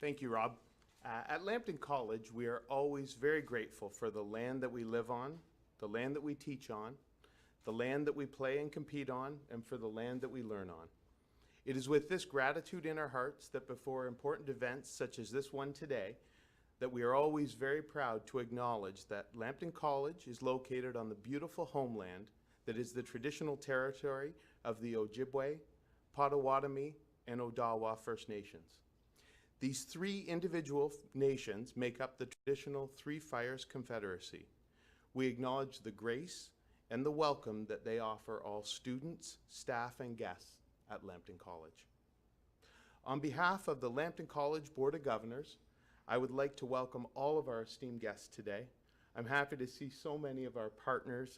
Thank you, Rob. At Lambton College, we are always very grateful for the land that we live on, the land that we teach on, the land that we play and compete on, and for the land that we learn on. It is with this gratitude in our hearts that before important events such as this one today, that we are always very proud to acknowledge that Lambton College is located on the beautiful homeland that is the traditional territory of the Ojibwe, Potawatomi, and Odawa First Nations. These three individual nations make up the traditional Three Fires Confederacy. We acknowledge the grace and the welcome that they offer all students, staff, and guests at Lambton College. On behalf of the Lambton College Board of Governors, I would like to welcome all of our esteemed guests today. I'm happy to see so many of our partners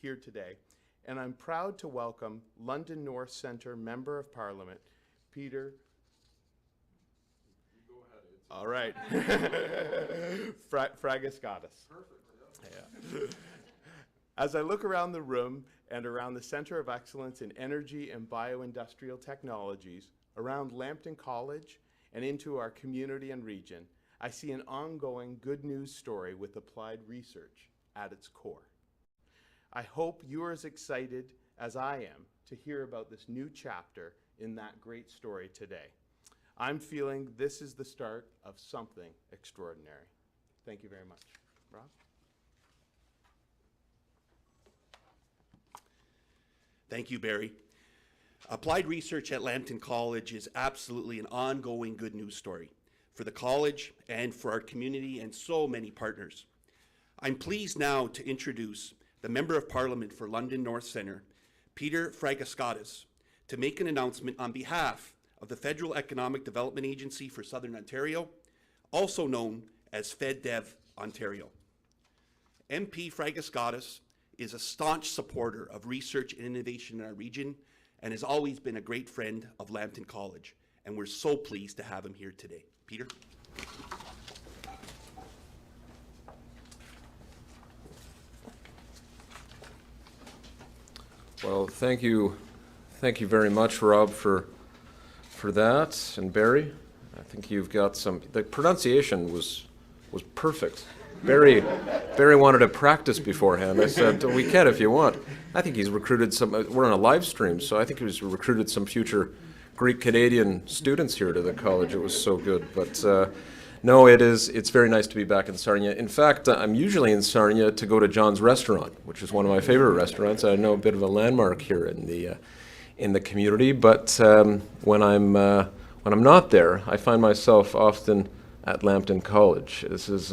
here today, and I'm proud to welcome London North Centre Member of Parliament, Peter. You go ahead. All right. Fragascatis. Perfect. Yeah. As I look around the room and around the Centre of Excellence in Energy and Bioindustrial Technologies, around Lambton College, and into our community and region, I see an ongoing good news story with applied research at its core. I hope you are as excited as I am to hear about this new chapter in that great story today. I'm feeling this is the start of something extraordinary. Thank you very much. Rob? Thank you, Barry. Applied research at Lambton College is absolutely an ongoing good news story for the college and for our community and so many partners. I'm pleased now to introduce the Member of Parliament for London North Centre, Peter Fragascatis, to make an announcement on behalf of the Federal Economic Development Agency for Southern Ontario, also known as FedDev Ontario. MP Fragascatis is a staunch supporter of research and innovation in our region and has always been a great friend of Lambton College, and we're so pleased to have him here today. Peter? Well, thank you very much, Rob, for that, and Barry. I think you've got some. The pronunciation was perfect. Barry wanted to practice beforehand. I said, we can if you want. I think he's recruited some. We're on a live stream, so I think he's recruited some future Greek Canadian students here to the college. It was so good, but. No, it's very nice to be back in Sarnia. In fact, I'm usually in Sarnia to go to John's Restaurant, which is one of my favorite restaurants. I know a bit of a landmark here in the community. But when I'm not there, I find myself often at Lambton College. This is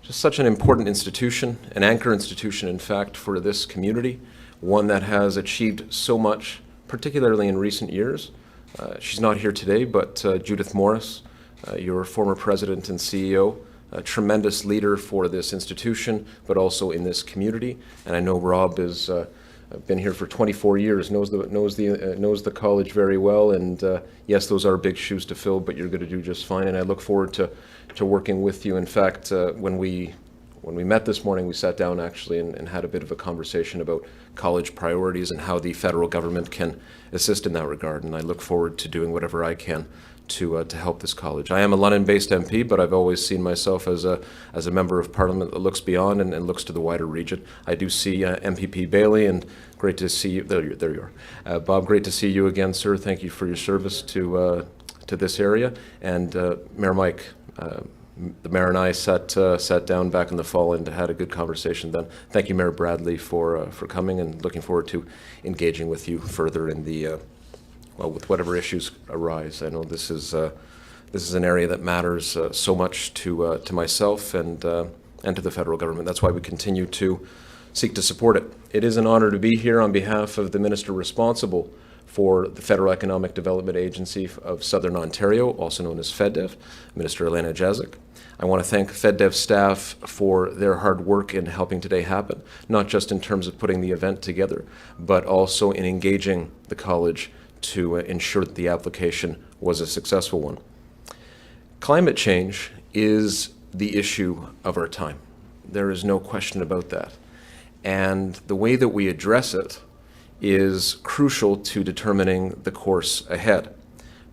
just such an important institution, an anchor institution, in fact, for this community, one that has achieved so much, particularly in recent years. She's not here today, but Judith Morris. Your former president and CEO, a tremendous leader for this institution, but also in this community. And I know Rob has been here for 24 years, knows the college very well. And yes, those are big shoes to fill, but you're going to do just fine. And I look forward to working with you. In fact, when we met this morning, we sat down actually and had a bit of a conversation about college priorities and how the federal government can assist in that regard. And I look forward to doing whatever I can to help this college. I am a London-based MP, but I've always seen myself as a member of Parliament that looks beyond and looks to the wider region. I do see MPP Bailey, and great to see you. There you are, Bob. Great to see you again, sir. Thank you for your service to this area. And Mayor Mike, the mayor and I sat down back in the fall and had a good conversation then. Thank you, Mayor Bradley, for coming, and looking forward to engaging with you further in the. With whatever issues arise. I know this is an area that matters so much to myself and to the federal government. That's why we continue to seek to support it. It is an honor to be here on behalf of the minister responsible for the Federal Economic Development Agency of Southern Ontario, also known as FedDev, Minister Elena Jazik. I want to thank FedDev staff for their hard work in helping today happen, not just in terms of putting the event together, but also in engaging the college to ensure that the application was a successful one. Climate change is the issue of our time. There is no question about that. And the way that we address it is crucial to determining the course ahead.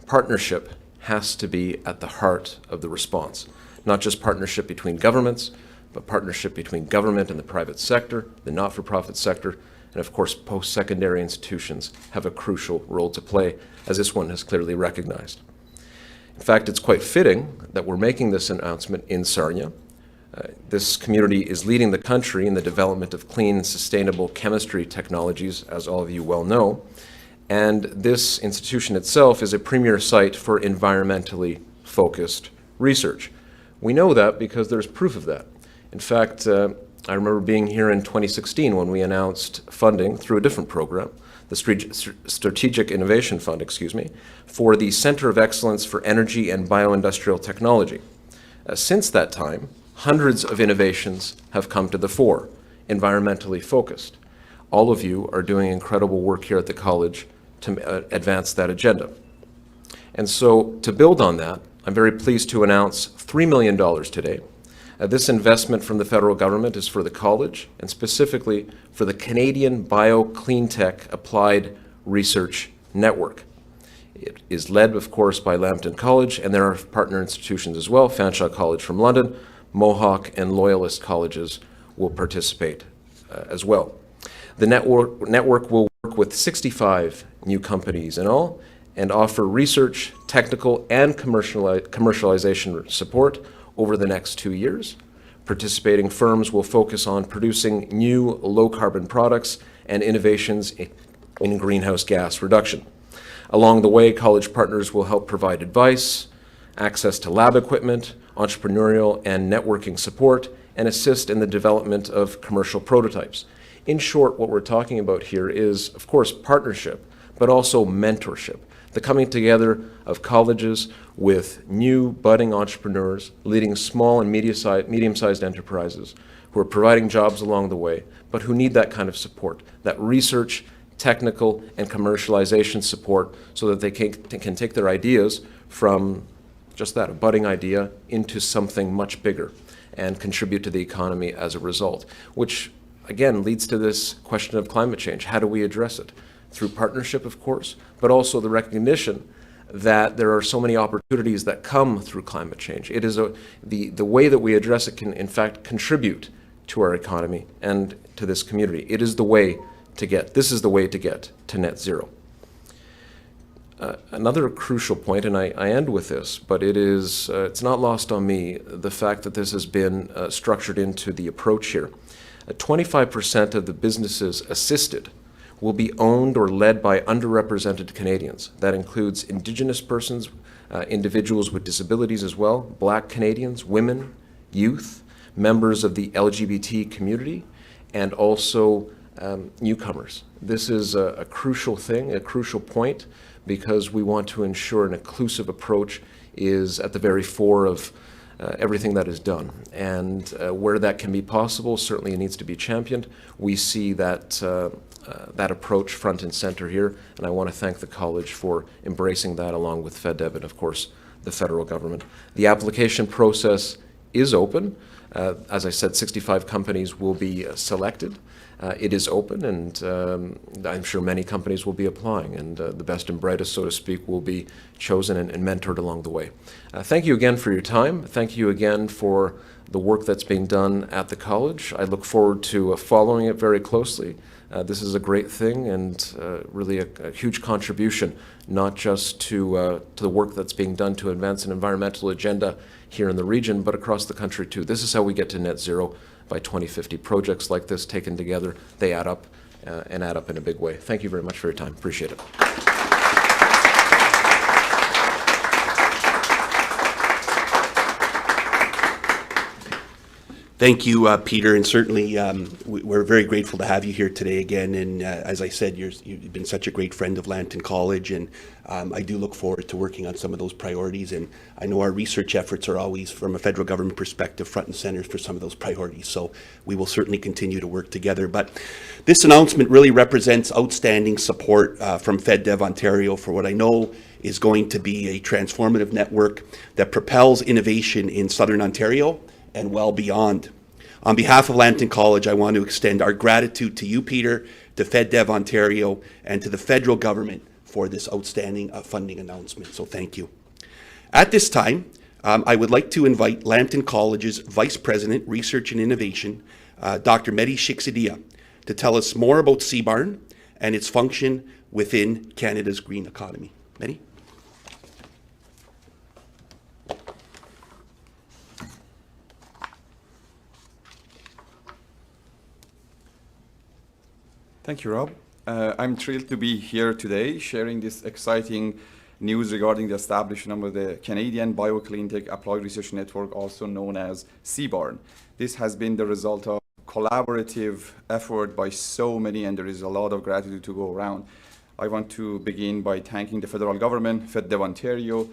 partnership has to be at the heart of the response. Not just partnership between governments, but partnership between government and the private sector, the not-for-profit sector, and of course post-secondary institutions have a crucial role to play, as this one has clearly recognized. In fact, it's quite fitting that we're making this announcement in Sarnia. This community is leading the country in the development of clean and sustainable chemistry technologies, as all of you well know. And this institution itself is a premier site for environmentally focused research. We know that because there's proof of that. In fact, I remember being here in 2016 when we announced funding through a different program, the Strategic Innovation Fund, for the Center of Excellence for Energy and Bioindustrial Technology. Since that time, hundreds of innovations have come to the fore, environmentally focused. All of you are doing incredible work here at the college to advance that agenda. And so, to build on that, I'm very pleased to announce $3 million today. This investment from the federal government is for the college, and specifically for the Canadian Bio-Cleantech Applied Research Network. It is led, of course, by Lambton College, and there are partner institutions as well. Fanshawe College from London, Mohawk, and Loyalist colleges will participate as well. The network will work with 65 new companies in all, and offer research, technical, and commercialization support over the next 2 years. Participating firms will focus on producing new low-carbon products and innovations in greenhouse gas reduction. Along the way, college partners will help provide advice, access to lab equipment, entrepreneurial and networking support, and assist in the development of commercial prototypes. In short, what we're talking about here is, of course, partnership, but also mentorship. The coming together of colleges with new budding entrepreneurs leading small and medium-sized enterprises who are providing jobs along the way, but who need that kind of support, that research, technical, and commercialization support so that they can take their ideas from just that, a budding idea, into something much bigger and contribute to the economy as a result, which again leads to this question of climate change. How do we address it? Through partnership, of course, but also the recognition that there are so many opportunities that come through climate change. It is the way that we address it can, in fact, contribute to our economy and to this community. It is the way to get, this is the way to get to net zero. Another crucial point, and I end with this, but it's not lost on me, the fact that this has been structured into the approach here. 25% of the businesses assisted will be owned or led by underrepresented Canadians. That includes Indigenous persons, individuals with disabilities as well, Black Canadians, women, youth, members of the LGBT community, and also newcomers. This is a crucial thing, a crucial point, because we want to ensure an inclusive approach is at the very fore of everything that is done. And where that can be possible, certainly it needs to be championed. We see that that approach front and center here, and I want to thank the college for embracing that along with FedDev and, of course, the federal government. The application process is open. As I said, 65 companies will be selected. It is open, and I'm sure many companies will be applying, and the best and brightest, so to speak, will be chosen and mentored along the way. Thank you again for your time. Thank you again for the work that's being done at the college. I look forward to following it very closely. This is a great thing, and really a huge contribution, not just to the work that's being done to advance an environmental agenda here in the region, but across the country too. This is how we get to net zero by 2050. Projects like this taken together, they add up and add up in a big way. Thank you very much for your time. Appreciate it. Thank you, Peter, and certainly we're very grateful to have you here today again. And as I said, you've been such a great friend of Lambton College, and I do look forward to working on some of those priorities. And I know our research efforts are always, from a federal government perspective, front and center for some of those priorities. So we will certainly continue to work together. But this announcement really represents outstanding support from FedDev Ontario for what I know is going to be a transformative network that propels innovation in Southern Ontario and well beyond. On behalf of Lambton College, I want to extend our gratitude to you, Peter, to FedDev Ontario, and to the federal government for this outstanding funding announcement, so thank you. At this time, I would like to invite Lambton College's Vice President, Research and Innovation, Dr. Mehdi Shiksidia, to tell us more about CBARN and its function within Canada's green economy. Mehdi? Thank you, Rob. I'm thrilled to be here today sharing this exciting news regarding the establishment of the Canadian BioCleantech Applied Research Network, also known as CBARN. This has been the result of collaborative effort by so many, and there is a lot of gratitude to go around. I want to begin by thanking the federal government, FedDev Ontario,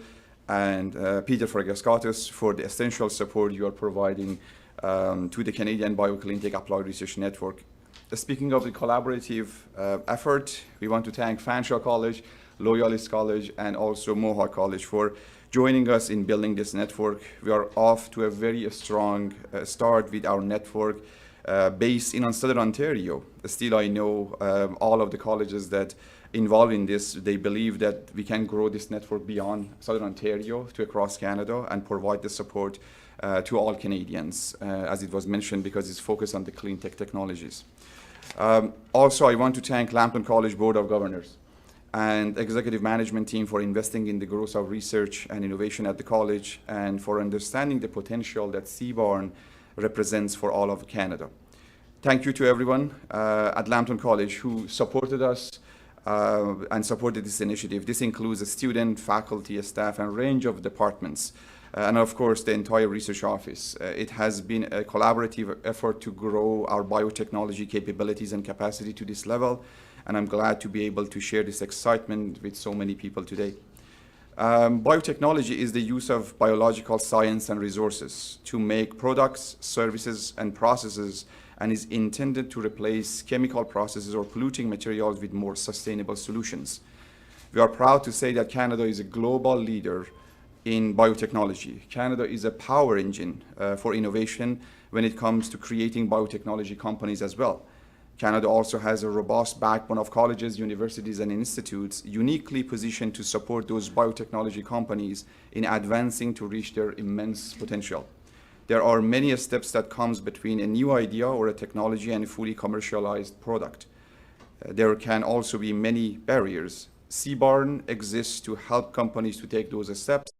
and Peter Fergaskatis for the essential support you are providing to the Canadian BioCleantech Applied Research Network. Speaking of the collaborative effort, we want to thank Fanshawe College, Loyalist College, and also Mohawk College for joining us in building this network. We are off to a very strong start with our network based in Southern Ontario. Still, I know all of the colleges that involved in this, they believe that we can grow this network beyond Southern Ontario to across Canada and provide the support to all Canadians, as it was mentioned, because it's focused on the clean tech technologies. Also, I want to thank Lambton College Board of Governors and executive management team for investing in the growth of research and innovation at the college and for understanding the potential that CBARN represents for all of Canada. Thank you to everyone at Lambton College who supported us and supported this initiative. This includes the student, faculty, staff, and a range of departments. And of course, the entire research office. It has been a collaborative effort to grow our biotechnology capabilities and capacity to this level, and I'm glad to be able to share this excitement with so many people today. Biotechnology is the use of biological science and resources to make products, services, and processes, and is intended to replace chemical processes or polluting materials with more sustainable solutions. We are proud to say that Canada is a global leader in biotechnology. Canada is a power engine for innovation when it comes to creating biotechnology companies as well. Canada also has a robust backbone of colleges, universities, and institutes uniquely positioned to support those biotechnology companies in advancing to reach their immense potential. There are many steps that comes between a new idea or a technology and a fully commercialized product. There can also be many barriers. CBARN exists to help companies to take those steps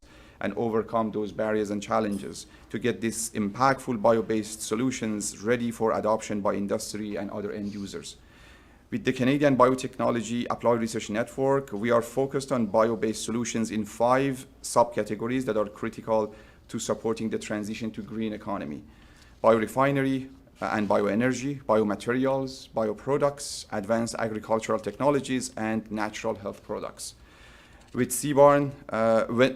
and overcome those barriers and challenges to get these impactful bio-based solutions ready for adoption by industry and other end users. With the Canadian Biotechnology Applied Research Network, we are focused on bio-based solutions in 5 subcategories that are critical to supporting the transition to green economy: biorefinery and bioenergy, biomaterials, bioproducts, advanced agricultural technologies, and natural health products. With CBARN,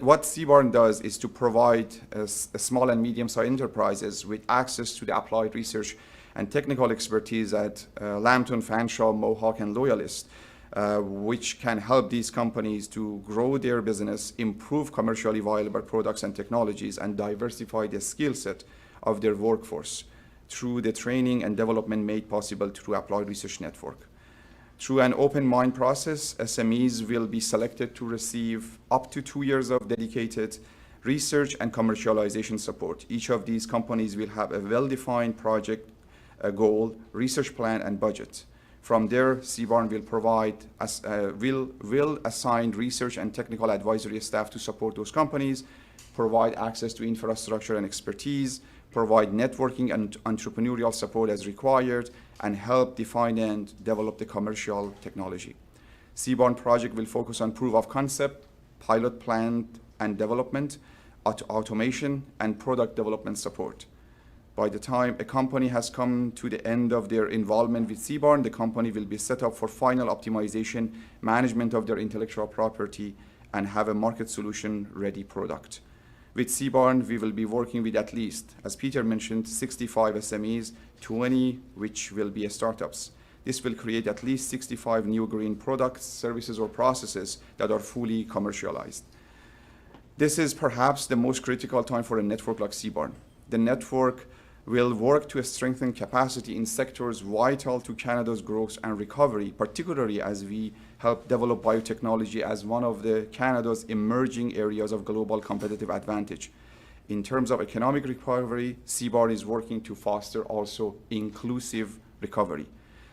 what CBARN does is to provide small and medium-sized enterprises with access to the applied research and technical expertise at Lambton, Fanshawe, Mohawk, and Loyalist, which can help these companies to grow their business, improve commercially viable products and technologies, and diversify the skill set of their workforce through the training and development made possible through Applied Research Network. Through an open mind process, SMEs will be selected to receive up to 2 years of dedicated research and commercialization support. Each of these companies will have a well-defined project, a goal, research plan, and budget. From there, CBARN will assign research and technical advisory staff to support those companies, provide access to infrastructure and expertise, provide networking and entrepreneurial support as required, and help define and develop the commercial technology. CBARN project will focus on proof of concept, pilot plant and development, automation, and product development support. By the time a company has come to the end of their involvement with CBARN, the company will be set up for final optimization, management of their intellectual property, and have a market solution ready product. With CBARN, we will be working with at least, as Peter mentioned, 65 SMEs, 20 which will be startups. This will create at least 65 new green products, services, or processes that are fully commercialized. This is perhaps the most critical time for a network like CBARN. The network will work to strengthen capacity in sectors vital to Canada's growth and recovery, particularly as we help develop biotechnology as one of Canada's emerging areas of global competitive advantage. In terms of economic recovery, CBARN is working to foster also inclusive recovery.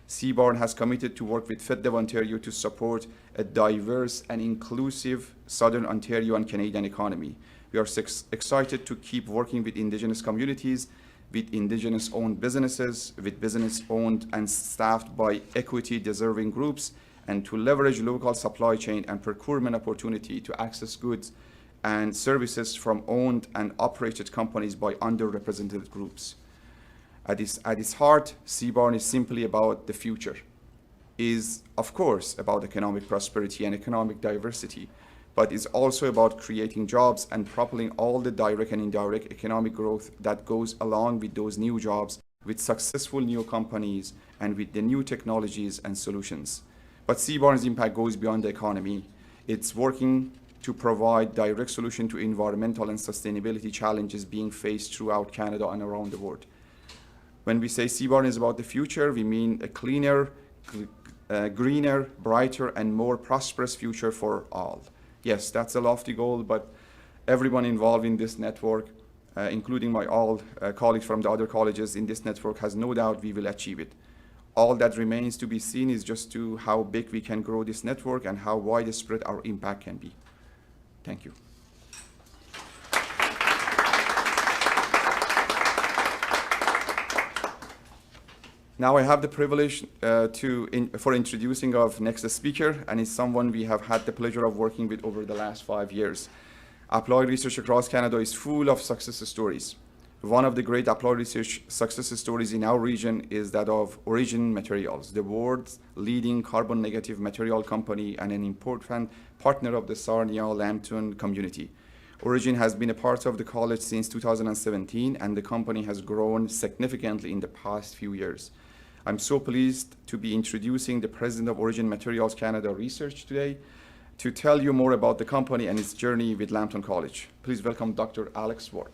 CBARN has committed to work with FedDev Ontario to support a diverse and inclusive Southern Ontario and Canadian economy. We are excited to keep working with Indigenous communities, with Indigenous-owned businesses, with business-owned and staffed by equity-deserving groups, and to leverage local supply chain and procurement opportunity to access goods and services from owned and operated companies by underrepresented groups. At its heart, CBARN is simply about the future, is of course about economic prosperity and economic diversity, but is also about creating jobs and propelling all the direct and indirect economic growth that goes along with those new jobs, with successful new companies, and with the new technologies and solutions. But CBARN's impact goes beyond the economy. It's working to provide direct solution to environmental and sustainability challenges being faced throughout Canada and around the world. When we say CBARN is about the future, we mean a cleaner, greener, brighter, and more prosperous future for all. Yes, that's a lofty goal, but everyone involved in this network, including my colleagues from the other colleges in this network, has no doubt we will achieve it. All that remains to be seen is just to how big we can grow this network and how widespread our impact can be. Thank you. Now I have the privilege for introducing our next speaker, and is someone we have had the pleasure of working with over the last 5 years. Applied research across Canada is full of success stories. One of the great applied research success stories in our region is that of Origin Materials, the world's leading carbon negative material company and an important partner of the Sarnia-Lambton community. Origin has been a part of the college since 2017, and the company has grown significantly in the past few years. I'm so pleased to be introducing the president of Origin Materials Canada Research today to tell you more about the company and its journey with Lambton College. Please welcome Dr. Alex Ward.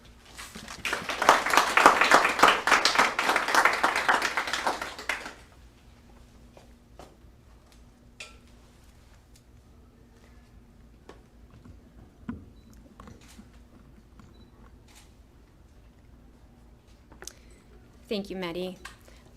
Thank you, Mehdi.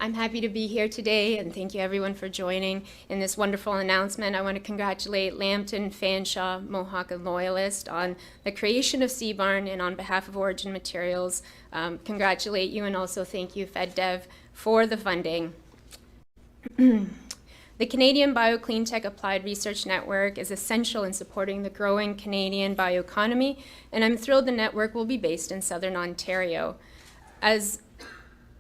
I'm happy to be here today, and thank you everyone for joining in this wonderful announcement. I want to congratulate Lambton, Fanshawe, Mohawk, and Loyalist on the creation of CBARN, and on behalf of Origin Materials, congratulate you, and also thank you, FedDev, for the funding. The Canadian BioCleantech Applied Research Network is essential in supporting the growing Canadian bioeconomy, and I'm thrilled the network will be based in Southern Ontario.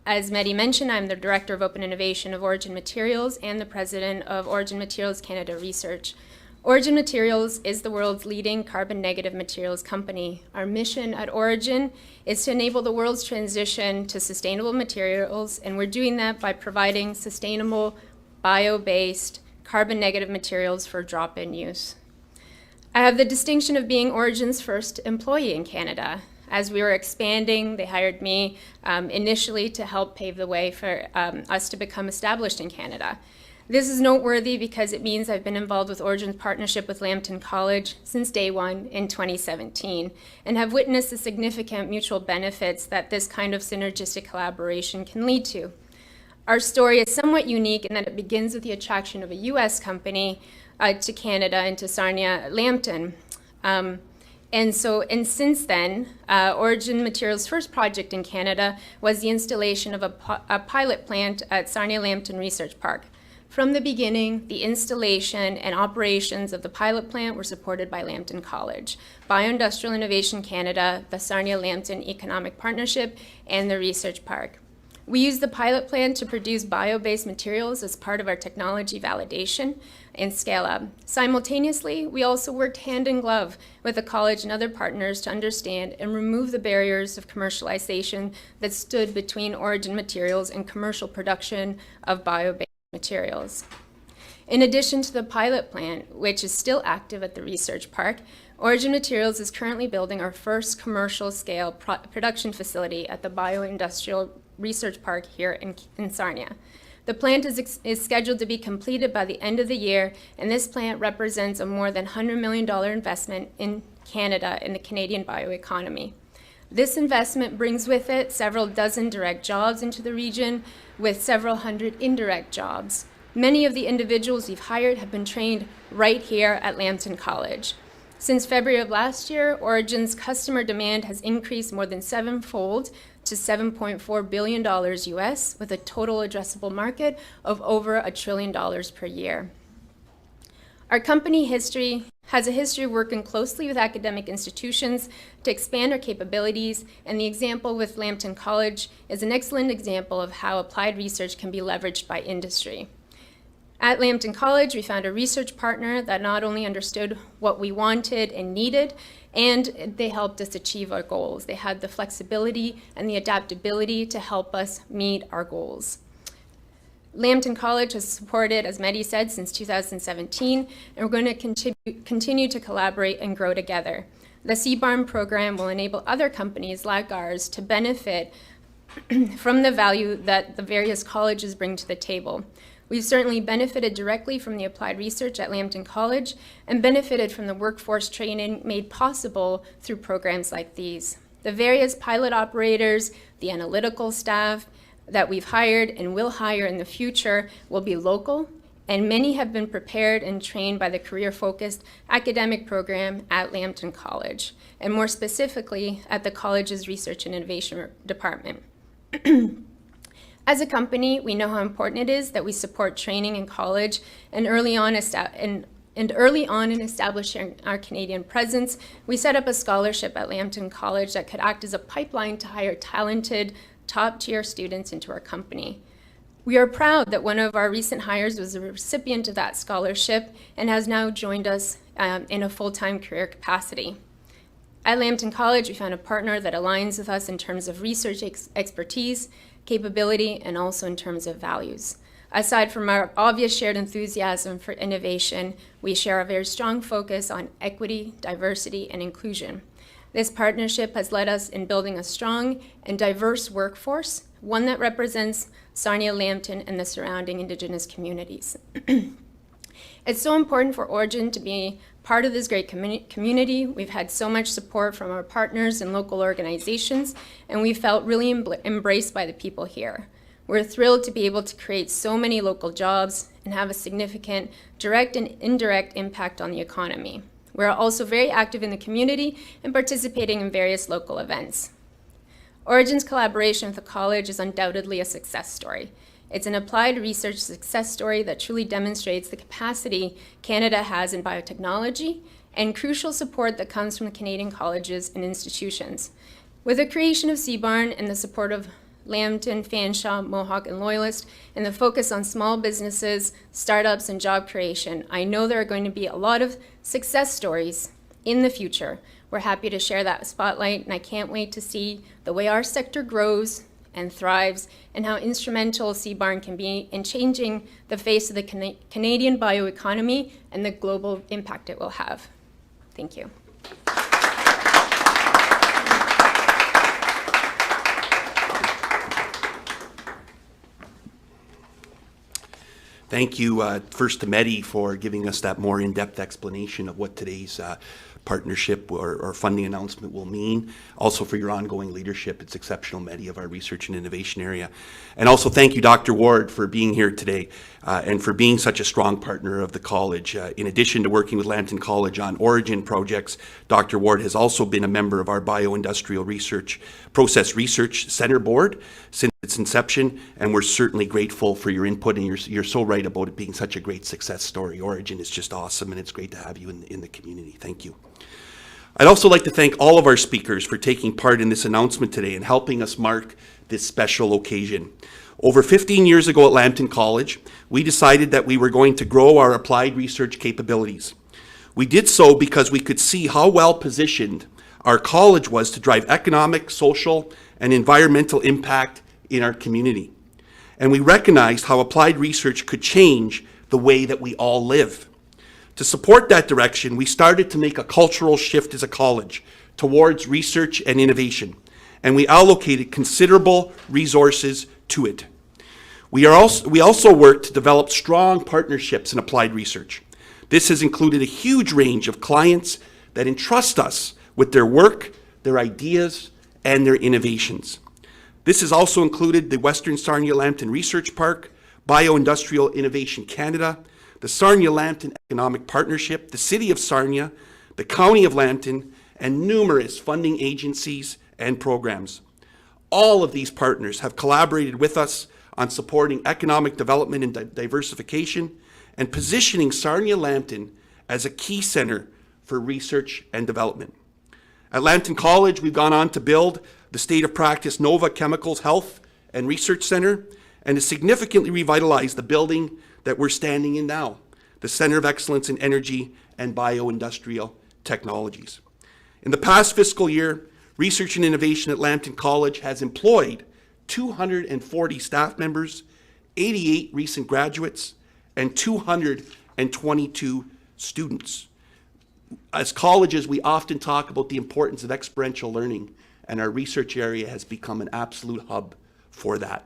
As Mehdi mentioned, I'm the Director of Open Innovation of Origin Materials and the President of Origin Materials Canada Research. Origin Materials is the world's leading carbon negative materials company. Our mission at Origin is to enable the world's transition to sustainable materials, and we're doing that by providing sustainable, bio-based, carbon negative materials for drop-in use. I have the distinction of being Origin's first employee in Canada. As we were expanding, they hired me initially to help pave the way for us to become established in Canada. This is noteworthy because it means I've been involved with Origin's partnership with Lambton College since day one in 2017, and have witnessed the significant mutual benefits that this kind of synergistic collaboration can lead to. Our story is somewhat unique in that it begins with the attraction of a US company to Canada and to Sarnia-Lambton. And since then, Origin Materials' first project in Canada was the installation of a pilot plant at Sarnia-Lambton Research Park. From the beginning, the installation and operations of the pilot plant were supported by Lambton College, Bioindustrial Innovation Canada, the Sarnia-Lambton Economic Partnership, and the Research Park. We used the pilot plant to produce bio-based materials as part of our technology validation and scale-up. Simultaneously, we also worked hand in glove with the college and other partners to understand and remove the barriers of commercialization that stood between Origin Materials and commercial production of bio-based materials. In addition to the pilot plant, which is still active at the Research Park, Origin Materials is currently building our first commercial scale production facility at the Bioindustrial Research Park here in Sarnia. The plant is scheduled to be completed by the end of the year, and this plant represents a more than $100 million investment in Canada in the Canadian bioeconomy. This investment brings with it several dozen direct jobs into the region, with several hundred indirect jobs. Many of the individuals we've hired have been trained right here at Lambton College. Since February of last year, Origin's customer demand has increased more than sevenfold to $7.4 billion US, with a total addressable market of over $1 trillion per year. Our company has a history of working closely with academic institutions to expand our capabilities, and the example with Lambton College is an excellent example of how applied research can be leveraged by industry. At Lambton College, we found a research partner that not only understood what we wanted and needed, and they helped us achieve our goals. They had the flexibility and the adaptability to help us meet our goals. Lambton College has supported, as Mehdi said, since 2017, and we're going to continue to collaborate and grow together. The CBARN program will enable other companies like ours to benefit from the value that the various colleges bring to the table. We've certainly benefited directly from the applied research at Lambton College and benefited from the workforce training made possible through programs like these. The various pilot operators, the analytical staff that we've hired and will hire in the future will be local, and many have been prepared and trained by the career-focused academic program at Lambton College, and more specifically at the college's Research and Innovation Department. As a company, we know how important it is that we support training in college and early on in establishing our Canadian presence, we set up a scholarship at Lambton College that could act as a pipeline to hire talented, top-tier students into our company. We are proud that one of our recent hires was a recipient of that scholarship and has now joined us in a full-time career capacity. At Lambton College, we found a partner that aligns with us in terms of research expertise, capability, and also in terms of values. Aside from our obvious shared enthusiasm for innovation, we share a very strong focus on equity, diversity, and inclusion. This partnership has led us in building a strong and diverse workforce, one that represents Sarnia, Lambton, and the surrounding Indigenous communities. It's so important for Origin to be part of this great community. We've had so much support from our partners and local organizations, and we felt really embraced by the people here. We're thrilled to be able to create so many local jobs and have a significant direct and indirect impact on the economy. We're also very active in the community and participating in various local events. Origin's collaboration with the college is undoubtedly a success story. It's an applied research success story that truly demonstrates the capacity Canada has in biotechnology and crucial support that comes from the Canadian colleges and institutions. With the creation of CBARN and the support of Lambton, Fanshawe, Mohawk, and Loyalist, and the focus on small businesses, startups, and job creation, I know there are going to be a lot of success stories in the future. We're happy to share that spotlight, and I can't wait to see the way our sector grows and thrives, and how instrumental CBARN can be in changing the face of the Canadian bioeconomy and the global impact it will have. Thank you. Thank you first to Mehdi for giving us that more in-depth explanation of what today's partnership or funding announcement will mean. Also for your ongoing leadership. It's exceptional, Mehdi, of our research and innovation area. And also thank you, Dr. Ward, for being here today and for being such a strong partner of the college. In addition to working with Lambton College on Origin projects, Dr. Ward has also been a member of our Bioindustrial Research Process Research Center Board since its inception, and we're certainly grateful for your input, and you're so right about it being such a great success story. Origin is just awesome, and it's great to have you in the community. Thank you. I'd also like to thank all of our speakers for taking part in this announcement today and helping us mark this special occasion. Over 15 years ago at Lambton College, we decided that we were going to grow our applied research capabilities. We did so because we could see how well positioned our college was to drive economic, social, and environmental impact in our community. And we recognized how applied research could change the way that we all live. To support that direction, we started to make a cultural shift as a college towards research and innovation. and we allocated considerable resources to it. We also worked to develop strong partnerships in applied research. This has included a huge range of clients that entrust us with their work, their ideas, and their innovations. This has also included the Western Sarnia-Lambton Research Park, Bioindustrial Innovation Canada, the Sarnia-Lambton Economic Partnership, the City of Sarnia, the County of Lambton, and numerous funding agencies and programs. All of these partners have collaborated with us on supporting economic development and diversification and positioning Sarnia-Lambton as a key center for research and development. At Lambton College, we've gone on to build the State of Practice Nova Chemicals Health and Research Center and to significantly revitalize the building that we're standing in now, the Center of Excellence in Energy and Bioindustrial Technologies. In the past fiscal year, research and innovation at Lambton College has employed 240 staff members, 88 recent graduates, and 222 students. As colleges, we often talk about the importance of experiential learning, and our research area has become an absolute hub for that.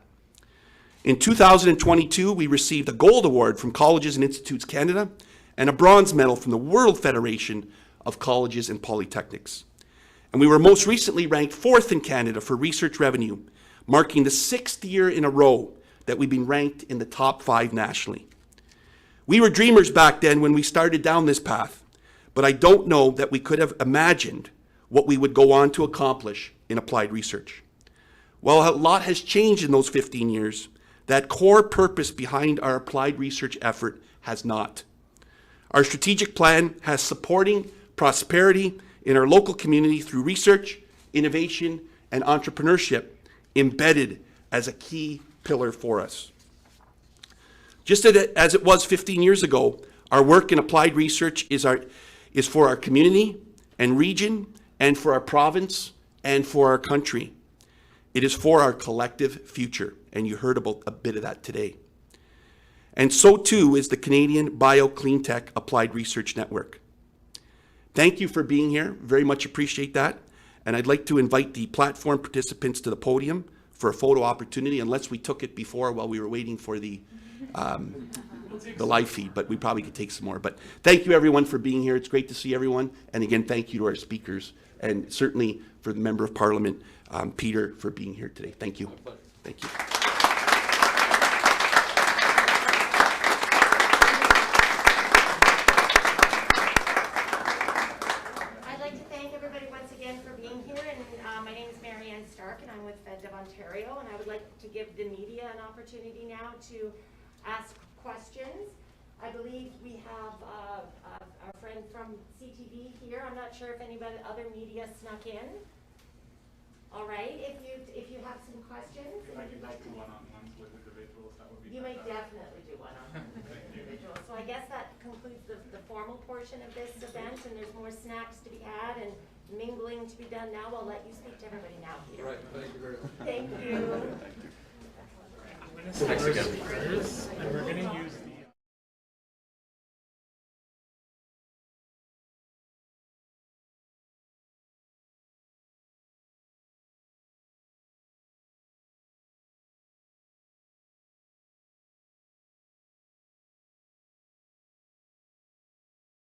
In 2022, we received a Gold Award from Colleges and Institutes Canada and a Bronze Medal from the World Federation of Colleges and Polytechnics. And we were most recently ranked 4th in Canada for research revenue, marking the 6th year in a row that we've been ranked in the top 5 nationally. We were dreamers back then when we started down this path, but I don't know that we could have imagined what we would go on to accomplish in applied research. While a lot has changed in those 15 years, that core purpose behind our applied research effort has not. Our strategic plan has supporting prosperity in our local community through research, innovation, and entrepreneurship embedded as a key pillar for us. Just as it was 15 years ago, our work in applied research is for our community and region, and for our province, and for our country. It is for our collective future, and you heard about a bit of that today. And so too is the Canadian BioCleanTech Applied Research Network. Thank you for being here, very much appreciate that. And I'd like to invite the platform participants to the podium for a photo opportunity, unless we took it before while we were waiting for the live feed, but we probably could take some more. But thank you everyone for being here. It's great to see everyone. And again, thank you to our speakers, and certainly for the Member of Parliament, Peter, for being here today. Thank you. Thank you. I'd like to thank everybody once again for being here. And my name is Marianne Stark, and I'm with Fed of Ontario. And I would like to give the media an opportunity now to ask questions. I believe we have our friend from CTV here. I'm not sure if anybody other media snuck in. All right, if you have some questions. If I could just do one-on-ones with individuals, that would be You may definitely do one-on-one with individuals. So I guess that concludes the formal portion of this event, and there's more snacks to be had and mingling to be done now. I'll let you speak to everybody now, Peter. Right, thank you very much. Thank you. I'm going to speakers, and we're going to use